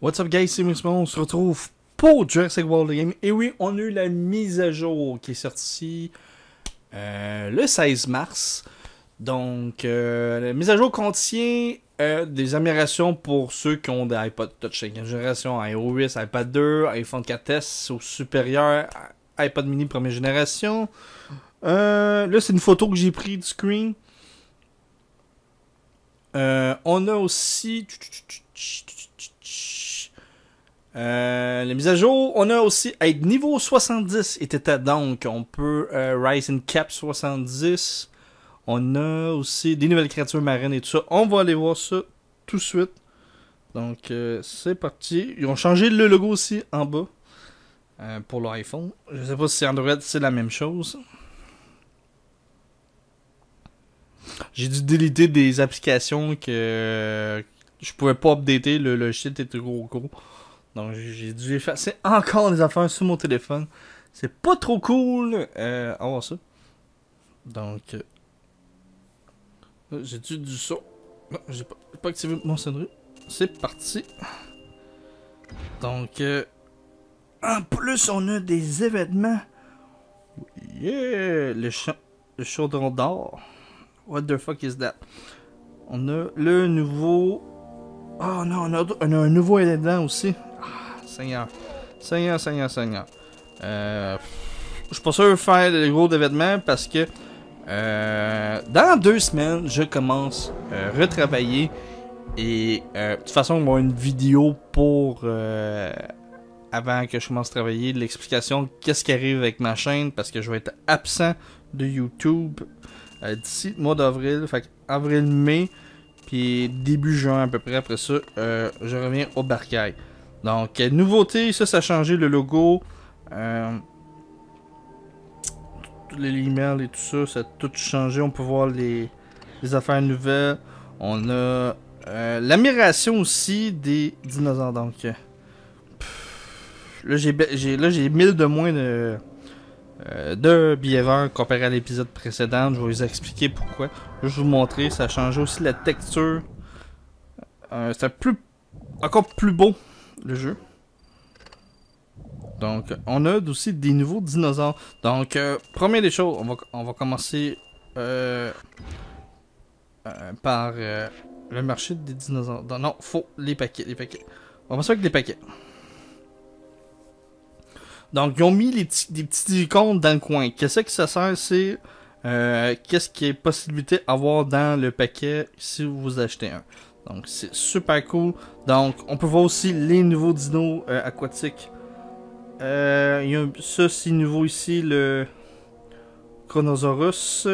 What's up guys, c'est Musmon, on se retrouve pour Jurassic World Game. Et oui, on a eu la mise à jour qui est sortie le 16 mars. Donc, la mise à jour contient des améliorations pour ceux qui ont des iPod Touch 5e génération, iOS, iPad 2, iPhone 4S au supérieur, iPod mini première génération. Là, c'est une photo que j'ai prise du screen. On a aussi... les mises à jour, on a aussi niveau 70 était donc on peut Rise and Cap 70. On a aussi des nouvelles créatures marines et tout ça. On va aller voir ça tout de suite. Donc c'est parti. Ils ont changé le logo aussi en bas pour l'iPhone. Je sais pas si Android c'est la même chose. J'ai dû déliter des applications que je pouvais pas updater. Le logiciel était trop gros. Donc j'ai dû effacer encore des affaires sur mon téléphone. C'est pas trop cool avoir ça. Donc j'ai dû ça. Non, j'ai pas activé mon sonnerie. C'est parti. Donc en plus on a des événements. Yeah, le chaudron d'or. What the fuck is that? On a le nouveau. Oh non, on a un nouveau élément aussi. Ah, Seigneur. Je suis pas sûr de faire des gros événements parce que dans 2 semaines, je commence à retravailler. Et de toute façon, il y aura une vidéo pour avant que je commence à travailler, de l'explication qu'est-ce qui arrive avec ma chaîne parce que je vais être absent de YouTube d'ici le mois d'avril. Fait avril-mai. Puis début juin à peu près, après ça, je reviens au Barcail. Donc, nouveauté, ça a changé le logo. Tous les emails et tout ça, ça a tout changé. On peut voir les affaires nouvelles. On a l'amélioration aussi des dinosaures. Donc, là, j'ai 1000 de moins de behavior comparé à l'épisode précédent. Je vais vous expliquer pourquoi. Je vais vous montrer. Ça a changé aussi la texture. C'est encore plus beau le jeu. Donc on a aussi des nouveaux dinosaures. Donc première des choses, on va commencer par le marché des dinosaures. Non, faut les paquets. On va commencer avec les paquets. Donc, ils ont mis des petits icônes dans le coin. Qu'est-ce que ça sert? C'est qu'est-ce qui est possibilité d'avoir dans le paquet si vous achetez un. Donc, c'est super cool. Donc, on peut voir aussi les nouveaux dinos aquatiques. Il y a ça, c'est nouveau ici, le Chronosaurus.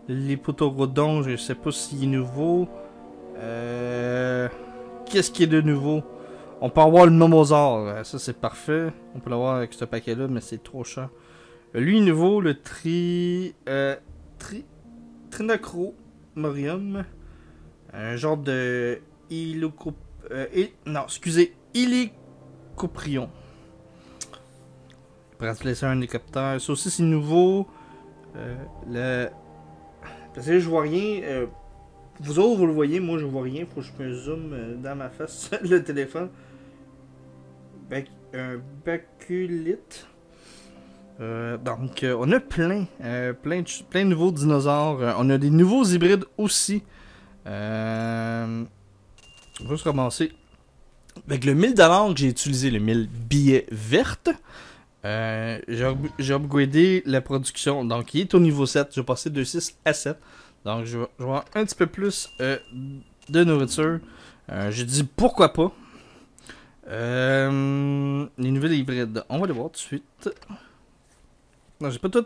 L'Hypotaurodon, je sais pas s'il est nouveau. Qu'est-ce qui est de nouveau? On peut avoir le Momosaure, ça c'est parfait. On peut l'avoir avec ce paquet-là, mais c'est trop cher. Lui, nouveau, le Trinacromorium. Un genre de Hélicoprion. Il pourrait se laisser un hélicoptère. Ça aussi, c'est nouveau. Parce que je vois rien. Vous autres, vous le voyez, moi je vois rien. Faut que je me zoome dans ma face le téléphone. Un baculite. Donc, on a plein de nouveaux dinosaures. On a des nouveaux hybrides aussi. On va se ramasser. Avec le 1000$ que j'ai utilisé, le 1000 billets vertes, j'ai upgradé la production. Donc, il est au niveau 7. Je vais passer de 6 à 7. Donc, je vais avoir un petit peu plus de nourriture. J'ai dit pourquoi pas. Les nouvelles hybrides. On va les voir tout de suite. Non, j'ai pas tout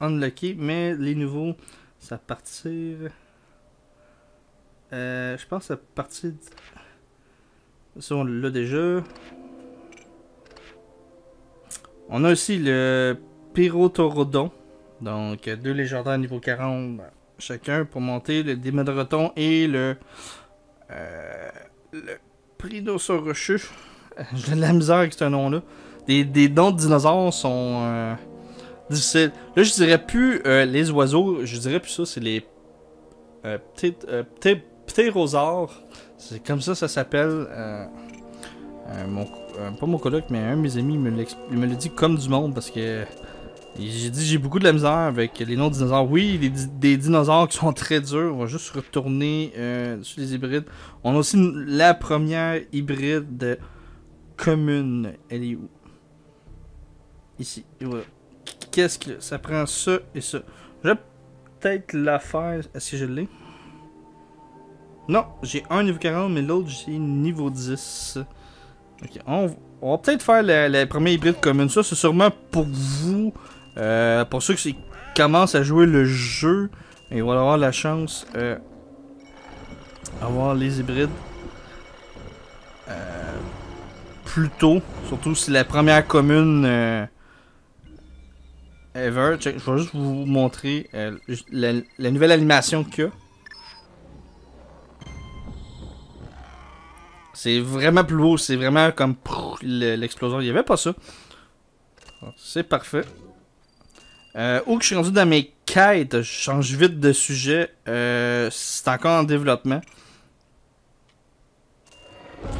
unlocké, mais les nouveaux, ça va partir. Je pense que ça va partir. Ça, on l'a déjà. On a aussi le Pyrotaurodon. Donc, 2 légendaires niveau 40 chacun pour monter le Dimedroton et le Prinosaurus. J'ai de la misère avec ce nom-là. Des noms de dinosaures sont difficile. Là, je dirais plus les oiseaux, je dirais plus ça, c'est les ptérosaures. C'est comme ça s'appelle. Pas mon coloc, mais un de mes amis il me l'a dit comme du monde parce que j'ai dit j'ai beaucoup de la misère avec les noms de dinosaures. Oui, des dinosaures qui sont très durs. On va juste retourner sur les hybrides. On a aussi la première hybride commune. Elle est où? Ici. Et voilà. Qu'est-ce que ça prend ça et ça? Je vais peut-être la faire. Est-ce que je l'ai? Non, j'ai un niveau 40, mais l'autre j'ai niveau 10. Ok, on va peut-être faire la première hybride commune. Ça, c'est sûrement pour vous. Pour ceux qui commencent à jouer le jeu. Ils vont avoir la chance d'avoir les hybrides plus tôt. Surtout si la première commune ever. Check, je vais juste vous montrer la nouvelle animation qu'il y a. C'est vraiment plus beau, c'est vraiment comme l'explosion. Il n'y avait pas ça. C'est parfait. Où que je suis rendu dans mes quêtes, je change vite de sujet. C'est encore en développement.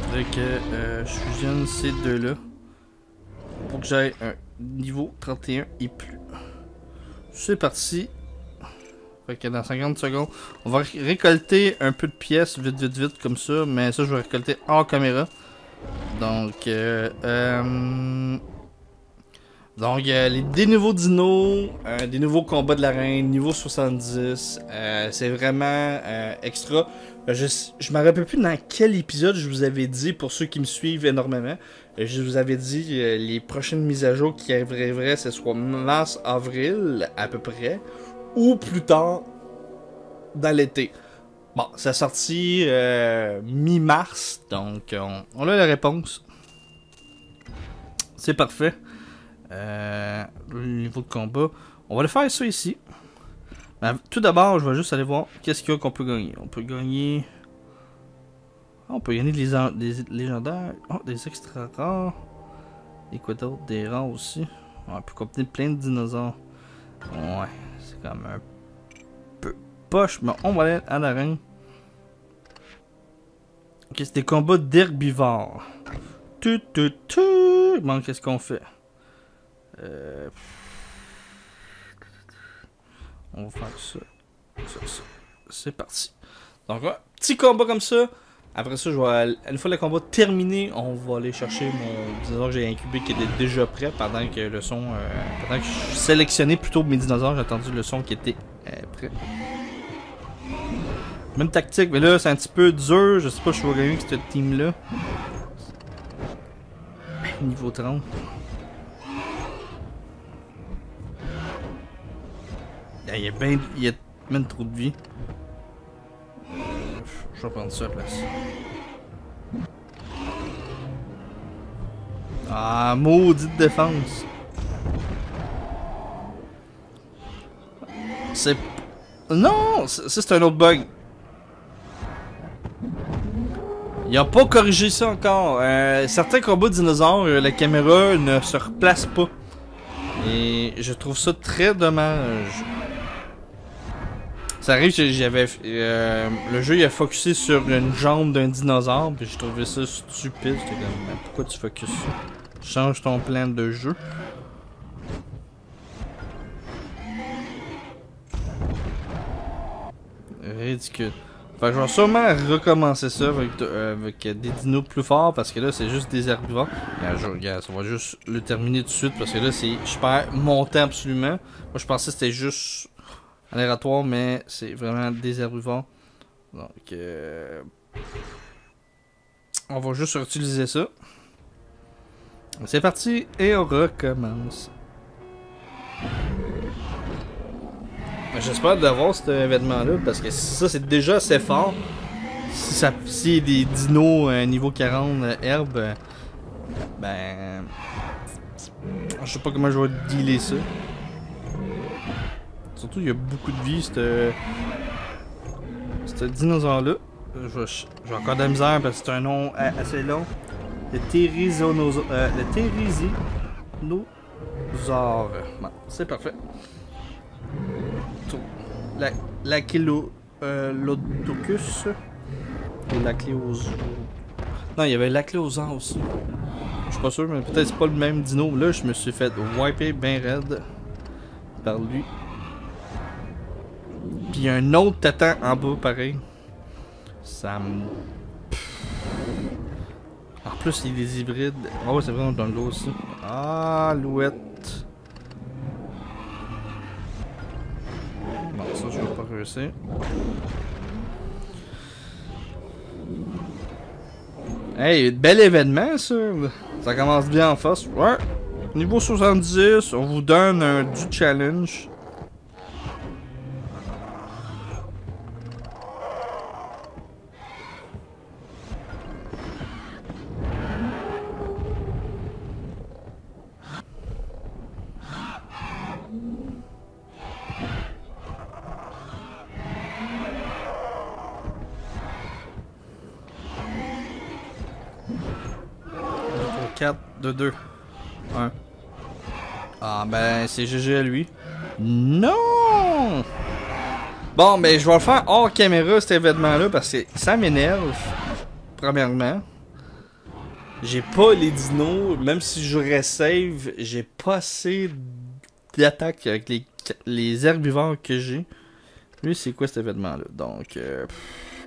Faudrait que je fusionne ces deux-là. Pour que j'aille un niveau 31 et plus. C'est parti. Fait que dans 50 secondes, on va récolter un peu de pièces vite comme ça. Mais ça, je vais récolter hors caméra. Donc, des nouveaux dinos, des nouveaux combats de l'arène, niveau 70, c'est vraiment extra. Je me rappelle plus dans quel épisode je vous avais dit, pour ceux qui me suivent énormément, je vous avais dit les prochaines mises à jour qui arriveraient, ce soit mars-avril à peu près, ou plus tard dans l'été. Bon, ça a sorti mi-mars, donc on a la réponse. C'est parfait. Le niveau de combat. On va le faire ça ici. Mais tout d'abord, je vais juste aller voir qu'est-ce qu'il y a qu'on peut gagner. On peut gagner... on peut gagner des légendaires. Oh, des extra rares. Et quoi d'autre? Des rares aussi. On peut compter plein de dinosaures. Ouais, c'est comme un peu poche. Mais on va aller à l'arène. Ok, c'est des combats d'herbivores. Bon, qu'est-ce qu'on fait? On va faire ça. C'est parti. Donc, petit combat comme ça. Après ça, une fois le combat terminé, on va aller chercher mon dinosaure que j'ai incubé qui était déjà prêt pendant que le son. Pendant que je sélectionnais plutôt mes dinosaures, j'ai attendu le son qui était prêt. Même tactique, mais là c'est un petit peu dur. Je sais pas, je suis gagner avec cette team là. Niveau 30. Il y a même trop de vie. Je vais prendre ça à la place. Ah, maudite défense. C'est... Non! Ça c'est un autre bug. Il a pas corrigé ça encore. Certains combats de dinosaures, la caméra ne se replace pas. Et je trouve ça très dommage. Ça arrive que le jeu il a focusé sur une jambe d'un dinosaure, puis je trouvais ça stupide. J'étais comme, mais pourquoi tu focuses ça? Change ton plan de jeu. Ridicule. Fait que je vais sûrement recommencer ça avec des dinos plus forts, parce que là c'est juste des herbivores. Regarde, on va juste le terminer tout de suite, parce que là je perds mon temps absolument. Moi je pensais que c'était juste aléatoire, mais c'est vraiment des herbivores. Donc, on va juste utiliser ça. C'est parti, et on recommence. J'espère d'avoir cet événement-là, parce que ça, c'est déjà assez fort. Si y a des dinos niveau 40 herbes, ben... je sais pas comment je vais dealer ça. Surtout, il y a beaucoup de vie, ce dinosaure-là. J'ai encore de la misère parce que c'est un nom assez long. Le Therizinosaure. Bon. C'est parfait. La Lodocus. Ou la Cléosa. Non, il y avait la Cléosa aussi. Je suis pas sûr, mais peut-être c'est pas le même dino. Là, je me suis fait wiper bien raide par lui. Puis il y a un autre tatan en bas, pareil. Ça me... En plus, il y a des hybrides. Ah ouais, c'est vraiment dans le lot aussi. Ah, louette. Bon, ça, je vais pas réussir. Hey, bel événement, ça. Ça commence bien en face. Ouais. Niveau 70, on vous donne du challenge. Pour 4, de 2, 1. Ah ben, c'est GG à lui. Non! Bon, ben, je vais le faire hors caméra, cet événement-là, parce que ça m'énerve. Premièrement. J'ai pas les dinos, même si je resave, j'ai pas assez d'attaque avec les herbivores que j'ai. Lui, c'est quoi cet événement-là? Donc,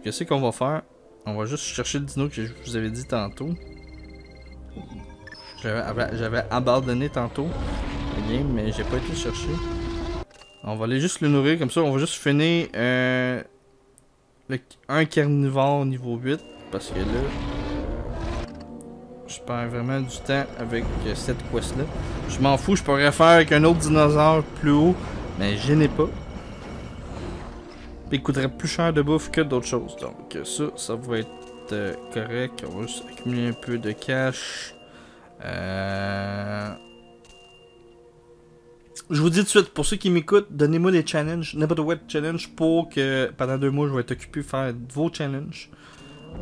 qu'est-ce qu'on va faire? On va juste chercher le dino que je vous avais dit tantôt. J'avais abandonné tantôt la game, mais j'ai pas été le chercher. On va aller juste le nourrir comme ça. On va juste finir un carnivore niveau 8. Parce que là, je perds vraiment du temps avec cette quest-là. Je m'en fous, je pourrais faire avec un autre dinosaure plus haut, mais je n'ai pas. Il coûterait plus cher de bouffe que d'autres choses. Donc ça va être correct. On va juste accumuler un peu de cash. Je vous dis tout de suite, pour ceux qui m'écoutent, donnez-moi des challenges, n'importe quoi de challenge pour que pendant 2 mois je vais être occupé à faire vos challenges.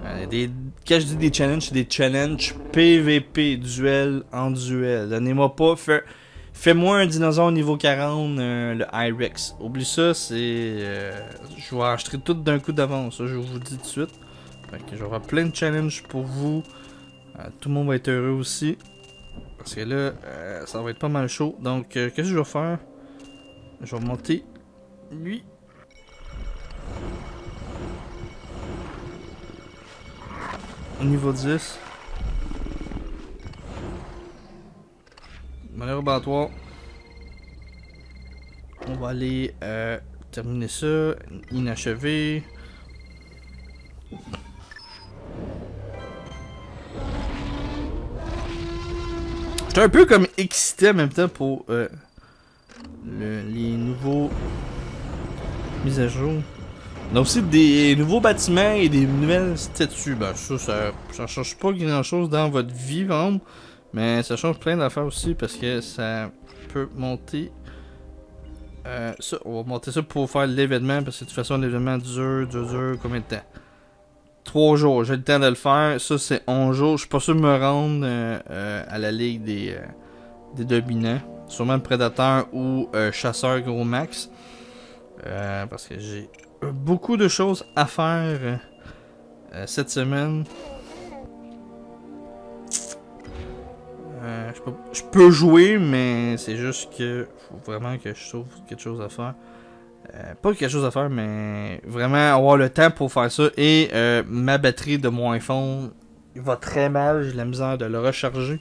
Quand je dis des challenges, c'est des challenges PVP, duel en duel. Donnez-moi pas, fais-moi un dinosaure niveau 40, le I-Rex. Oublie ça, c'est... je vais acheter tout d'un coup d'avance, ça je vous dis tout de suite. Fait que je vais avoir plein de challenges pour vous. Tout le monde va être heureux aussi. Parce que là, ça va être pas mal chaud. Donc, qu'est-ce que je vais faire? Je vais monter lui. Au niveau 10. Manière abattoir. On va aller terminer ça. Inachevé. J'étais un peu comme excité en même temps pour les nouveaux mises à jour. On a aussi des nouveaux bâtiments et des nouvelles statues. Ben ça change pas grand chose dans votre vie, vraiment. Mais ça change plein d'affaires aussi parce que ça peut monter. Ça, on va monter ça pour faire l'événement parce que de toute façon l'événement dure combien de temps? 3 jours, j'ai le temps de le faire. Ça c'est 11 jours. Je suis pas sûr de me rendre à la ligue des dominants. Sûrement le prédateur ou chasseur gros max. Parce que j'ai beaucoup de choses à faire cette semaine. Je peux jouer, mais c'est juste que faut vraiment que je trouve quelque chose à faire. Pas quelque chose à faire, mais vraiment avoir le temps pour faire ça. Et ma batterie de mon iPhone va très mal. J'ai la misère de le recharger.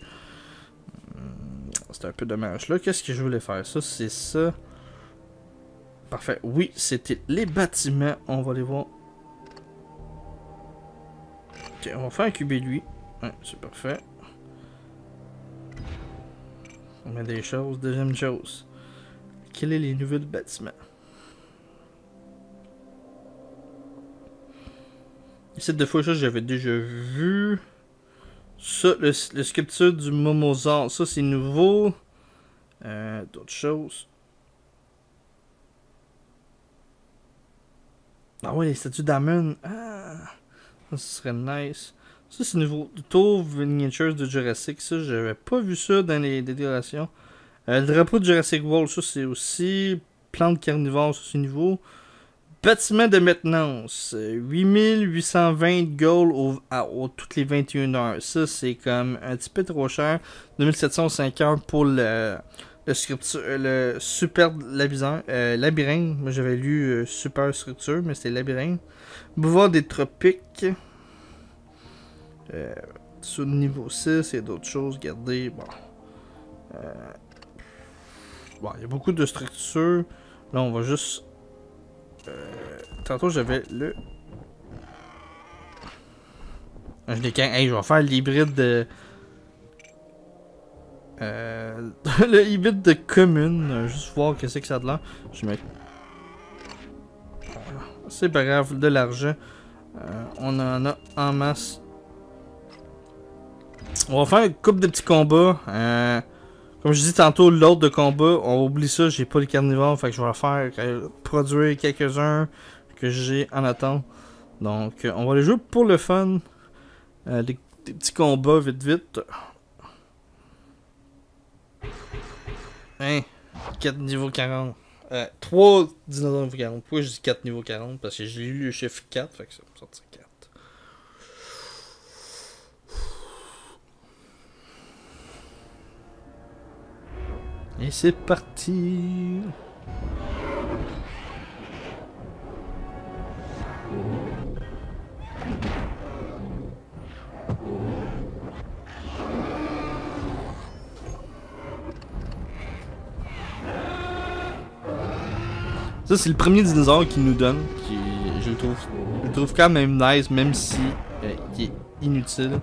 C'est un peu dommage. Là, qu'est-ce que je voulais faire? Ça, c'est ça. Parfait. Oui, c'était les bâtiments. On va les voir. Ok, on va faire incuber lui. Ouais, c'est parfait. On met des choses. Deuxième chose. Quels sont les nouveaux bâtiments? Ici, deux fois, ça, j'avais déjà vu. Ça, le sculpture du Momosaur. Ça, c'est nouveau. D'autres choses. Ah ouais, les statues d'Amon. Ah, ça serait nice. Ça, c'est nouveau. Tour Miniatures de Jurassic. Ça, j'avais pas vu ça dans les décorations. Le drapeau de Jurassic World, ça c'est aussi. Plante carnivore, ça c'est nouveau. Bâtiment de maintenance, 8820 gold toutes les 21 heures. Ça, c'est comme un petit peu trop cher. 2705 heures pour le super labyrinthe. Moi, j'avais lu super structure, mais c'était labyrinthe. Boulevard des tropiques. Sur le niveau 6, il y a d'autres choses. Regardez, bon. Bon, il y a beaucoup de structures. Là, on va juste... tantôt, j'avais le... Je décale. Hey, je vais faire l'hybride de... le hybride de commune. Juste voir qu'est-ce que ça a de l'air. Je mets... C'est pas grave, de l'argent. On en a en masse. On va faire une couple de petits combats. Comme je dis tantôt, l'ordre de combat, on oublie ça, j'ai pas les carnivores, fait que je vais faire produire quelques-uns que j'ai en attente. Donc, on va les jouer pour le fun. Des petits combats vite. Hein, 4 niveau 40. 3 dinosaures niveau 40. Pourquoi je dis 4 niveau 40? Parce que j'ai lu le chiffre 4, fait que ça me sortit 4. Et c'est parti. Ça, c'est le premier dinosaure qu'il nous donne. Je le trouve quand même nice, même si il est inutile.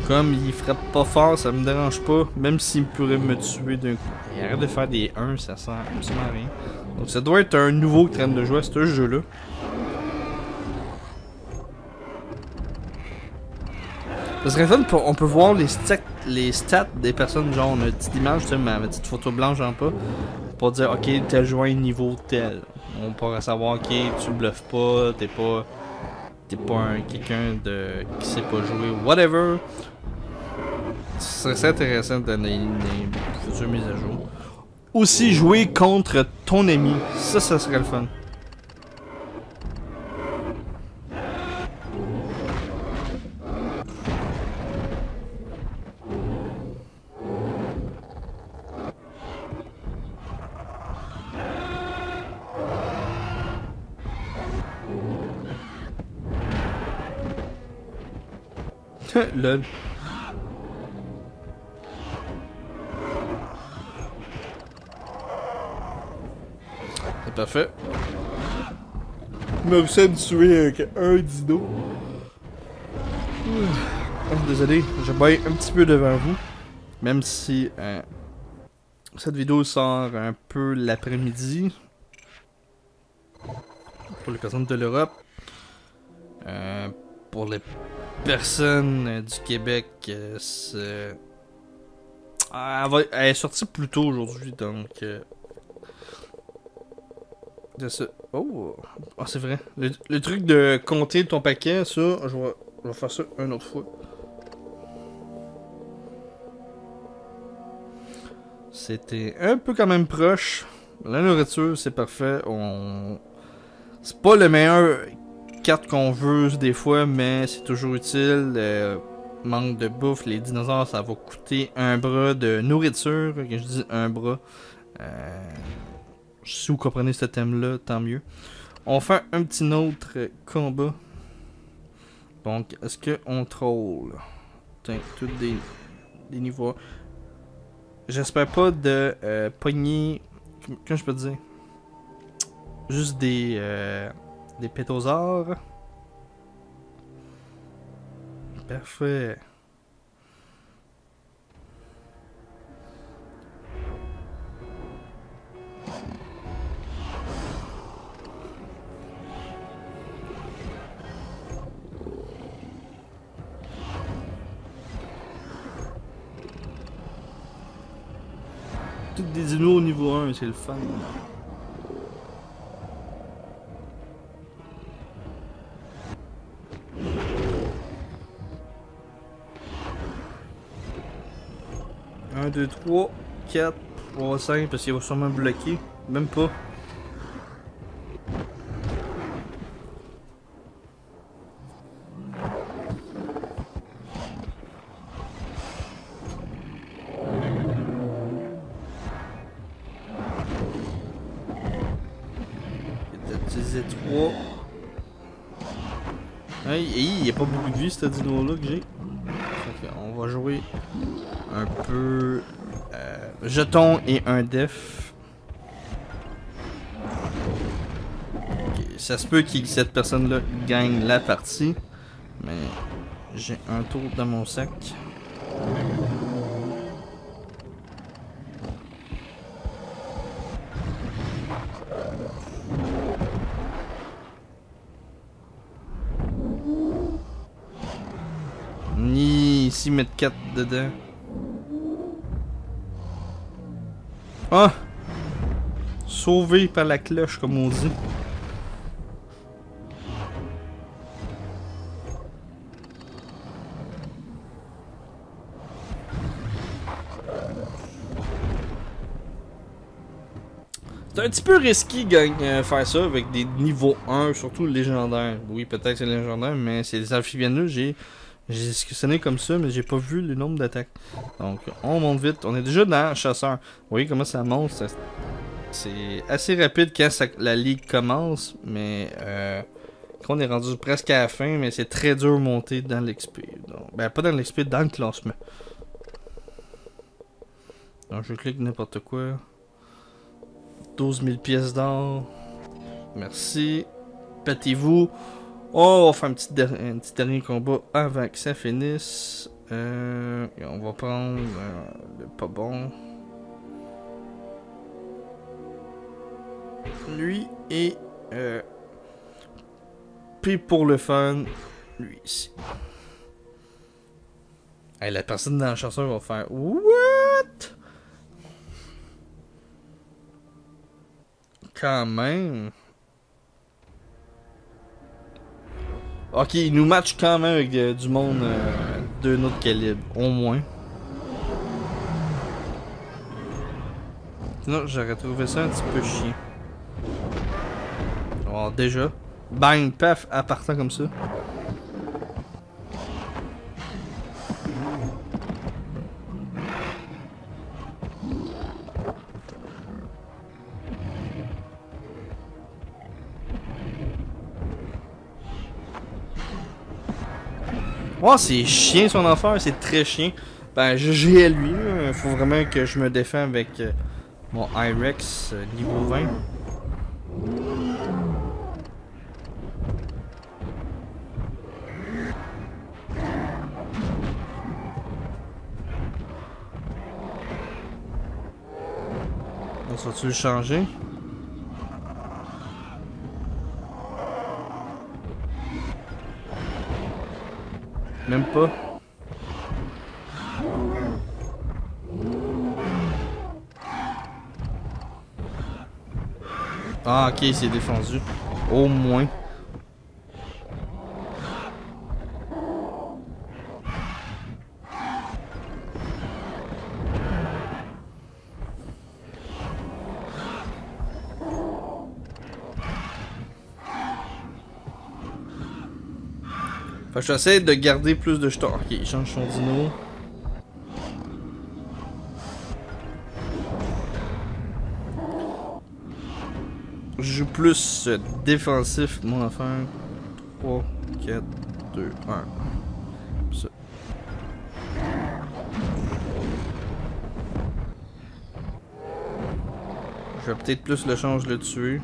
Comme il frappe pas fort, ça me dérange pas, même s'il pourrait me tuer d'un coup. Et arrête de faire des 1, ça sert absolument à rien. Donc ça doit être un nouveau qui train de jouer à ce jeu-là. Ça serait fun, on peut voir les stats des personnes, genre on a une petite image, tu sais, ma petite photo blanche j'en pas, pour dire ok, tel joueur niveau tel. On pourrait savoir ok, tu bluffes pas, t'es pas quelqu'un qui sait pas jouer, whatever. Ce serait intéressant dans les futures mises à jour. Aussi jouer contre ton ami, ça serait le fun. Lol. C'est parfait. Je me réussi à me tuer avec un dino. Oh, désolé, je baille un petit peu devant vous. Même si cette vidéo sort un peu l'après-midi. Pour les personnes de l'Europe. Pour les personne du Québec, c'est... elle est sortie plus tôt aujourd'hui, donc... Oh, c'est vrai. Le truc de compter ton paquet, ça, je vais faire ça une autre fois. C'était un peu quand même proche. La nourriture, c'est parfait. C'est pas le meilleur carte qu'on veut des fois, mais c'est toujours utile. Manque de bouffe, les dinosaures, ça va coûter un bras de nourriture. Quand je dis un bras, si vous comprenez ce thème-là, tant mieux. On va faire un petit autre combat. Donc, est-ce qu'on troll? Tiens, tous des niveaux. J'espère pas de pogner. Comment je peux dire? Juste des pétosaures. Parfait. Toutes des dinos au niveau 1, c'est le fun. 1, 2, 3, 4, 3, 5, parce qu'il va sûrement bloquer. Même pas. Utiliser 3. Il n'y a pas beaucoup de vie, ce dino-là que j'ai. On va jouer un peu jeton et un def. Okay. Ça se peut que cette personne-là gagne la partie, mais j'ai un tour dans mon sac. Ni ici mettre 4 dedans. Ah! Sauvé par la cloche, comme on dit. C'est un petit peu risqué faire ça avec des niveaux 1, surtout légendaires. Oui, peut-être c'est légendaire, mais c'est des amphibiennes. J'ai sélectionné comme ça, mais j'ai pas vu le nombre d'attaques. Donc, on monte vite. On est déjà dans chasseur. Vous voyez comment ça monte? C'est assez rapide quand la ligue commence, mais quand on est rendu presque à la fin, mais c'est très dur de monter dans l'XP. Ben, pas dans l'XP, dans le classement. Donc, je clique n'importe quoi. 12 000 pièces d'or. Merci. Pétez-vous. Oh, on va faire un petit dernier combat avant que ça finisse. Et on va prendre le pas bon. Lui et puis pour le fun, lui ici. Hey, la personne dans le chasseur va faire what? Quand même. Ok, il nous match quand même avec du monde de notre calibre, au moins. Sinon, j'aurais trouvé ça un petit peu chiant. Alors, déjà, bang, paf, à partant comme ça. Oh, c'est chiant son affaire, c'est très chiant. Ben, GG à lui, il faut vraiment que je me défends avec mon Irex niveau 20. On va-tu le changer? Même pas. Ah, ok, c'est défendu. Au moins. Fait que j'essaie de garder plus de jetons. Ok, il change son dino. Je joue plus défensif, mon affaire. 3, 4, 2, 1. Ça. Je vais peut-être plus le change le tuer.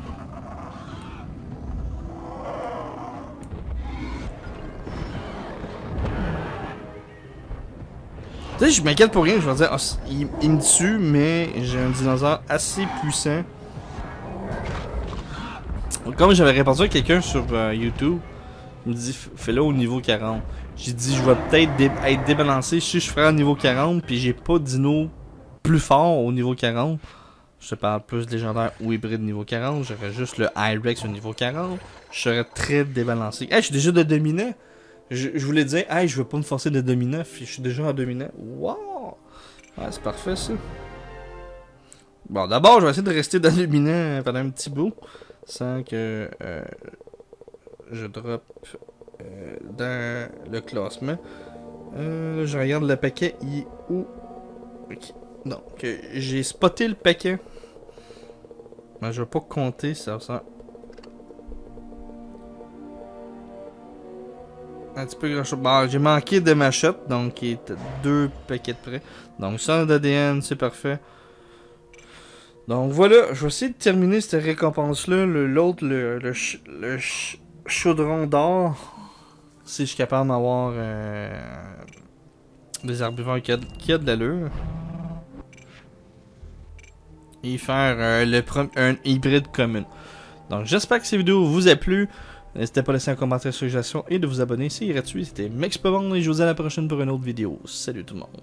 Tu sais, je m'inquiète pour rien, je vais dire, oh, il me tue, mais j'ai un dinosaure assez puissant. Comme j'avais répondu à quelqu'un sur YouTube, il me dit, fais-le au niveau 40. J'ai dit, je vais peut-être être débalancé si je ferai au niveau 40, puis j'ai pas de dino plus fort au niveau 40. Je te parle plus légendaire ou hybride niveau 40, j'aurais juste le Irex au niveau 40. Je serais très débalancé. Hey, je suis déjà de dominant. Je voulais dire, hey, je veux pas me forcer de dominant, je suis déjà en dominant. Wow! Ouais, c'est parfait ça. Bon, d'abord, je vais essayer de rester dans le lumineux pendant un petit bout. Sans que je drop dans le classement. Je regarde le paquet, il est où? Ok. Donc, j'ai spoté le paquet. Mais je vais pas compter, ça sent un petit peu grand chose. Bon, j'ai manqué de ma shot, donc il est 2 paquets de près. Donc, 100 d'ADN, c'est parfait. Donc voilà, je vais essayer de terminer cette récompense-là. L'autre, le chaudron d'or. Si je suis capable d'avoir des herbivores qui a de l'allure. Et faire un hybride commun. Donc j'espère que cette vidéo vous a plu. N'hésitez pas à laisser un commentaire, suggestion et de vous abonner. C'est gratuit. C'était Mexpebond et je vous dis à la prochaine pour une autre vidéo. Salut tout le monde.